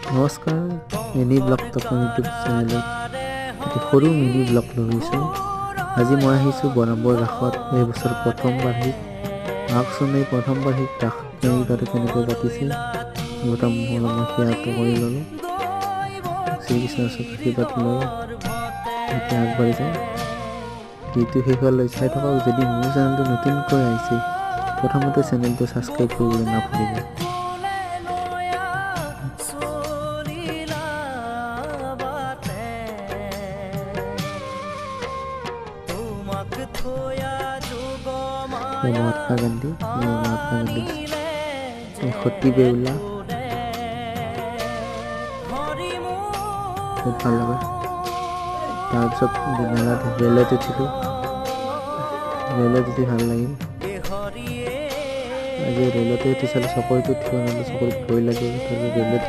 নমস্কাৰ, mini blog Tapan YouTube চেনেলত এটি সৰু মিনি ব্লগ লৈছোঁ। আজি মই আহিছোঁ বৰাবৰ ৰাসত এই বছৰ প্ৰথম বাৰ্ষিক। আহকচোন এই প্ৰথম বাৰ্ষিক ৰাস কেনেকৈ পাতিছে প্ৰথম মই সেয়াটো কৰি ল'লোঁ। শ্ৰীকৃষ্ণৰ আশীৰ্বাদ লৈ এতিয়া আগবাঢ়ি যাওঁ। ভিডিঅ'টো শেষলৈ চাই থাকক। যদি মোৰ চেনেলটো নতুনকৈ আহিছে প্ৰথমতে চেনেলটো ছাবস্ক্ৰাইব কৰিবলৈ নাপাহৰিব। মহাত্মা গান্ধী সতী বেউলা বহুত ভাল লগা। তাৰপিছত ৰেলত উঠিলোঁ। ৰেলত উঠি ভাল লাগিল। আজি ৰেলতে উঠি চালোঁ, চকৰিত উঠিব নোৱাৰিলোঁ, চকৰিত ভয় লাগিল। ৰেলত